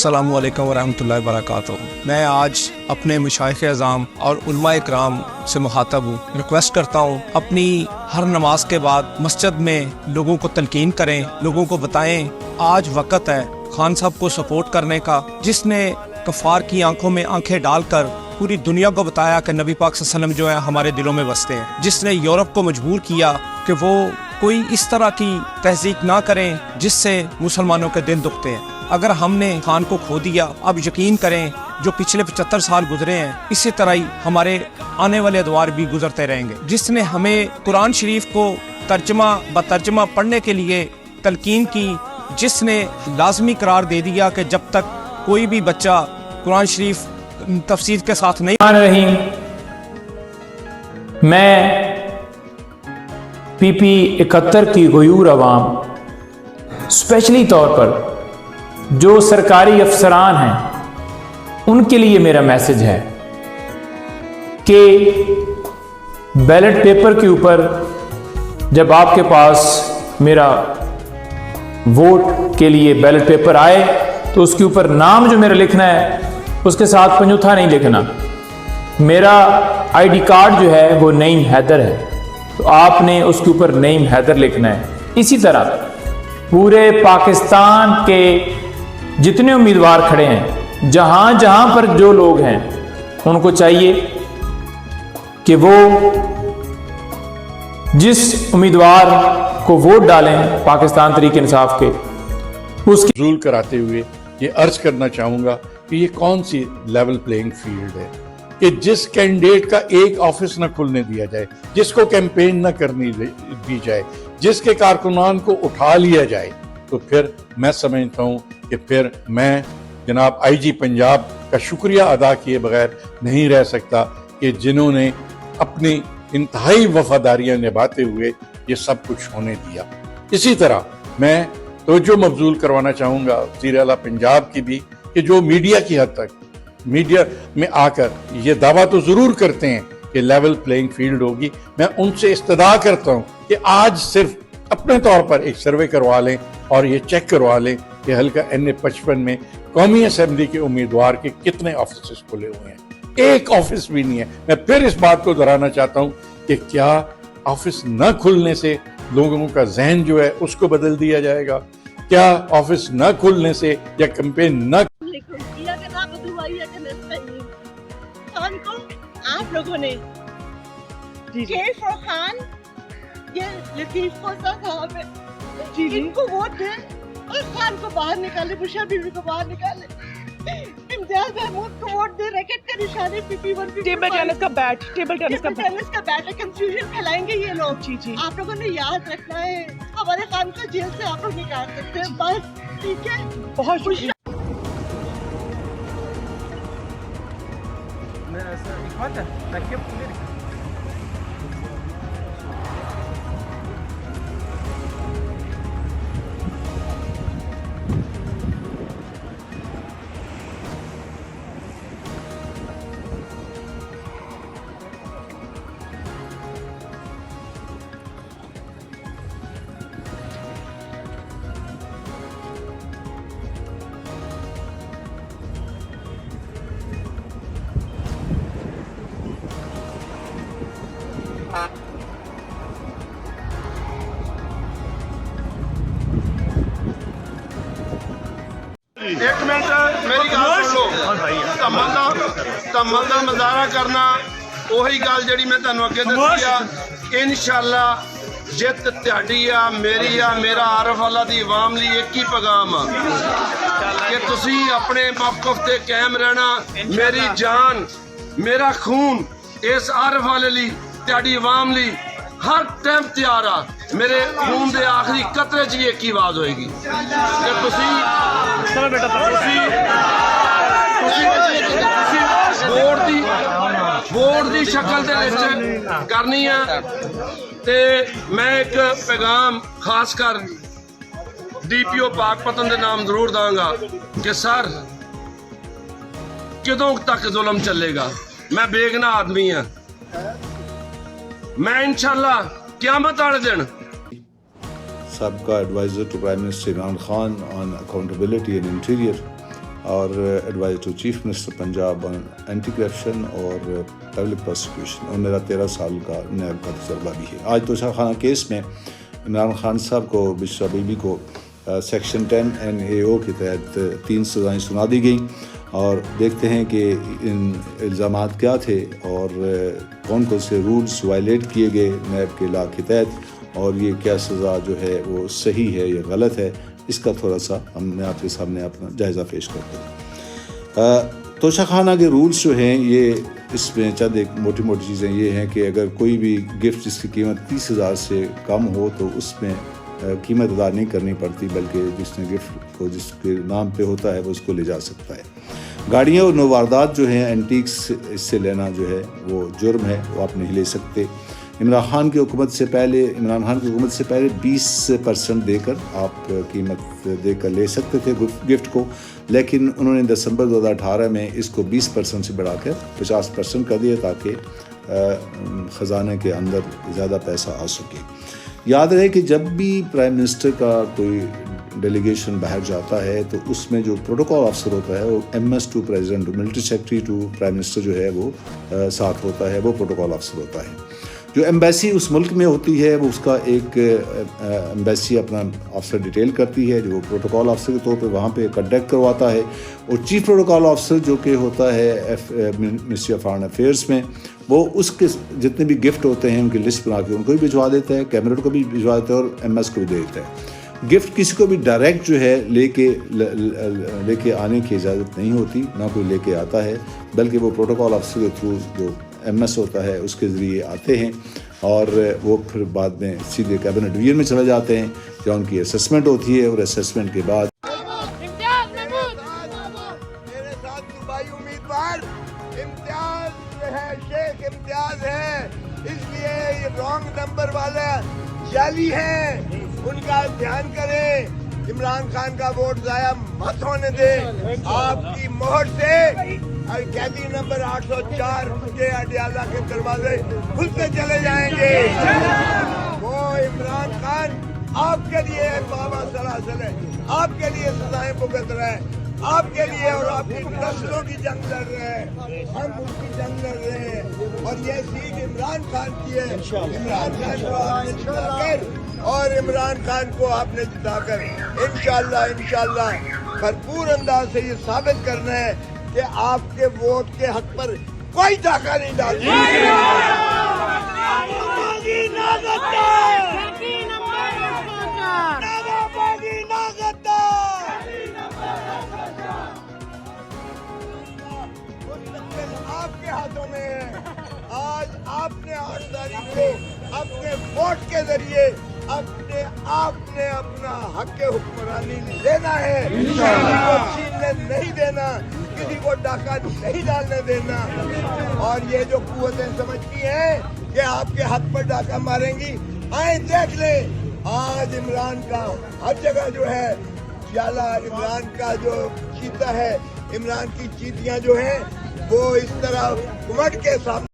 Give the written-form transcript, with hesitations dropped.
السلام علیکم ورحمۃ اللہ وبرکاتہ۔ میں آج اپنے مشائخ اعظام اور علماء اکرام سے مخاطب ہوں۔ ریکویسٹ کرتا ہوں اپنی ہر نماز کے بعد مسجد میں لوگوں کو تلقین کریں، لوگوں کو بتائیں آج وقت ہے خان صاحب کو سپورٹ کرنے کا، جس نے کفار کی آنکھوں میں آنکھیں ڈال کر پوری دنیا کو بتایا کہ نبی پاک صلی اللہ علیہ وسلم جو ہے ہمارے دلوں میں بستے ہیں، جس نے یورپ کو مجبور کیا کہ وہ کوئی اس طرح کی تہذیب نہ کریں جس سے مسلمانوں کے دل دکھتے ہیں۔ اگر ہم نے خان کو کھو دیا، اب یقین کریں جو پچھلے 75 سال گزرے ہیں اسی طرح ہی ہمارے آنے والے ادوار بھی گزرتے رہیں گے۔ جس نے ہمیں قرآن شریف کو ترجمہ بترجمہ پڑھنے کے لیے تلقین کی، جس نے لازمی قرار دے دیا کہ جب تک کوئی بھی بچہ قرآن شریف تفسیر کے ساتھ نہیں رہی، میں پی پی 71 کی غیور عوام، اسپیشلی طور پر جو سرکاری افسران ہیں، ان کے لیے میرا میسج ہے کہ بیلٹ پیپر کے اوپر جب آپ کے پاس میرا ووٹ کے لیے بیلٹ پیپر آئے تو اس کے اوپر نام جو میرا لکھنا ہے اس کے ساتھ پنجوتھا نہیں لکھنا۔ میرا آئی ڈی کارڈ جو ہے وہ نعیم حیدر ہے، تو آپ نے اس کے اوپر نعیم حیدر لکھنا ہے۔ اسی طرح پورے پاکستان کے جتنے امیدوار کھڑے ہیں، جہاں جہاں پر جو لوگ ہیں، ان کو چاہیے کہ وہ جس امیدوار کو ووٹ ڈالیں پاکستان تحریک انصاف کے، اس کی ضرور کراتے ہوئے یہ عرض کرنا چاہوں گا کہ یہ کون سی لیول پلینگ فیلڈ ہے کہ جس کینڈیڈیٹ کا ایک آفس نہ کھلنے دیا جائے، جس کو کیمپین نہ کرنی دی جائے، جس کے کارکنان کو اٹھا لیا جائے، تو پھر میں سمجھتا ہوں کہ پھر میں جناب آئی جی پنجاب کا شکریہ ادا کیے بغیر نہیں رہ سکتا کہ جنہوں نے اپنی انتہائی وفاداریاں نبھاتے ہوئے یہ سب کچھ ہونے دیا۔ اسی طرح میں توجہ مبذول کروانا چاہوں گا وزیر اعلیٰ پنجاب کی بھی، کہ جو میڈیا کی حد تک میڈیا میں آ کر یہ دعویٰ تو ضرور کرتے ہیں کہ لیول پلینگ فیلڈ ہوگی، میں ان سے استدعا کرتا ہوں کہ آج صرف اپنے طور پر ایک سروے کروا لیں اور یہ چیک کروا لیں کہ حلقہ NA-55 میں قومی اسمبلی کے امیدوار کے کتنے آفیسز کھلے ہوئے ہیں۔ ایک آفس بھی نہیں ہے۔ میں پھر اس بات کو دہرانا چاہتا ہوں کہ کیا آفس نہ کھلنے سے لوگوں کا ذہن جو ہے اس کو بدل دیا جائے گا؟ کیا آفس نہ کھلنے سے یا کیمپین نہ آپ لوگوں نے خان یہ لطیف صاحب ہے، ان کو ووٹ دیں اور خان کو باہر نکالے، بشرا بیوی کو باہر نکالے، امتیاز محمود کو ووٹ دے، ریکٹ کا نشانی ٹیبل ٹینس کا بیٹ ہے، کنفیوژن پھیلائیں گے یہ لوگ۔ جی آپ لوگوں نے یاد رکھنا ہے، ہمارے خان کو جیل سے آپ لوگ نکال سکتے ہیں، بس ٹھیک ہے۔ بہت شکریہ۔ ایک منٹ میری گل سن لو۔ تمل دا مظاہرہ کرنا وہی گل جڑی میں تمہیں اگے دسی آ، انشاءاللہ جت تہاڈی آ، میری آ، میرا عارف اللہ دی عوام لی ایک ہی پیغام آ کہ تسی اپنے موقف تے قائم رہنا۔ میری جان میرا خون اس عارف والے لی تہاڈی عوام لی ہر ٹائم تیار آ۔ میرے خون دے آخری قطرے چ ایک ہی آواز ہوئے گی کہ ووٹ دی شکل دے وچ کرنی ہے۔ تے میں ایک پیغام خاص کر ڈی پی او پاک پتن دے نام ضرور داں گا کہ سر کدوں تک ظلم چلے گا؟ میں بے گناہ آدمی ہاں، میں انشاءاللہ قیامت والے دن سابقہ advisor to prime minister Imran Khan on accountability and interior اور advisor to chief minister Punjab on anti corruption اور پبلک پروسیکیوشن، اور میرا 13 سال کا نیب کا تجربہ بھی ہے۔ آج توشہ خانہ کیس میں عمران خان صاحب کو، بشرا بی بی کو سیکشن 10 NAO کے تحت 3 سزائیں سنا دی گئیں، اور دیکھتے ہیں کہ ان الزامات کیا تھے اور کون کون سے رولز وائلیٹ کیے گئے نیب کے لا کے تحت، اور یہ کیا سزا جو ہے وہ صحیح ہے یا غلط ہے، اس کا تھوڑا سا میں آپ کے سامنے اپنا جائزہ پیش کرتا ہوں۔ توشہ خانہ کے رولز جو ہیں یہ اس میں چند ایک موٹی موٹی چیزیں یہ ہیں کہ اگر کوئی بھی گفٹ جس کی قیمت 30,000 سے کم ہو تو اس میں قیمت ادا نہیں کرنی پڑتی، بلکہ جس نے گفٹ کو جس کے نام پہ ہوتا ہے وہ اس کو لے جا سکتا ہے۔ گاڑیاں اور نوواردات جو ہیں اینٹیکس، اس سے لینا جو ہے وہ جرم ہے، وہ آپ نہیں لے سکتے۔ عمران خان کی حکومت سے پہلے 20% دے کر آپ قیمت دے کر لے سکتے تھے گفٹ کو، لیکن انہوں نے دسمبر 2018 میں اس کو 20% سے بڑھا کر 50% کر دیا تاکہ خزانے کے اندر زیادہ پیسہ آ سکے۔ یاد رہے کہ جب بھی پرائم منسٹر کا کوئی ڈیلیگیشن باہر جاتا ہے تو اس میں جو پروٹوکول آفسر ہوتا ہے وہ MS to president, military secretary to prime minister جو ہے وہ ساتھ ہوتا ہے، وہ پروٹوکول آفسر ہوتا ہے۔ جو ایمبیسی اس ملک میں ہوتی ہے وہ اس کا ایک ایمبیسی اپنا افسر ڈیٹیل کرتی ہے، جو پروٹوکول آفسر کے طور پہ وہاں پہ کنڈکٹ کرواتا ہے، اور چیف پروٹوکول آفسر جو کہ ہوتا ہے منسٹری آف فارن افیئرس میں، وہ اس کے جتنے بھی گفٹ ہوتے ہیں ان کی لسٹ بنا کے ان کو بھی بھجوا دیتا ہے، کیبنٹ کو بھی بھجوا دیتا ہے اور MS کو بھی دے دیتا ہے۔ گفٹ کسی کو بھی ڈائریکٹ جو ہے لے کے آنے کی اجازت نہیں ہوتی، نہ کوئی لے کے آتا ہے، بلکہ وہ پروٹوکول آفسر کے تھرو جو MS ہوتا ہے اس کے ذریعے آتے ہیں، اور وہ پھر بعد میں سیدھے کیبنٹ ڈویژن میں چلے جاتے ہیں جہاں ان کی اسسمنٹ ہوتی ہے، اور اسسمنٹ کے بعد میرے ساتھ صوبائی امیدوار امتیاز ہے، شیخ امتیاز ہے، اس لیے یہ رانگ نمبر والا جعلی ہیں، ان کا دھیان کریں، عمران خان کا ووٹ ضائع مت ہونے دیں۔ آپ کی مہر سے قیدی نمبر 804 کے اڈیالہ کے دروازے کھلتے چلے جائیں گے۔ وہ عمران خان آپ کے لیے بابا سلاسل ہے، آپ کے لیے سزائیں بھگت رہے ہیں، آپ کے لیے اور آپ کی نسلوں کی جنگ لڑ رہے ہیں، ہم اس کی جنگ لڑ رہے ہیں، اور یہ سیٹ عمران خان کی ہے۔ عمران خان کو آپ نے جتا کر، اور عمران خان کو آپ نے جتا کر انشاءاللہ بھرپور انداز سے یہ ثابت کرنا ہے کہ آپ کے ووٹ کے حق پر کوئی ڈاکہ نہیں ڈالنا۔ آپ کے ہاتھوں میں ہے۔ آج آپ نے 8 تاریخ کو اپنے ووٹ کے ذریعے آپ نے اپنا حق حکمرانی لینا ہے، کسی کو چھیننے نہیں دینا، کسی کو ڈاکہ نہیں ڈالنے دینا۔ اور یہ جو قوتیں سمجھتی ہیں کہ آپ کے حق پر ڈاکہ ماریں گی، آئیں دیکھ لیں آج عمران کا ہر جگہ جو ہے جالا، عمران کا جو چیتا ہے، عمران کی چیتیاں جو ہیں وہ اس طرح گھمٹ کے سامنے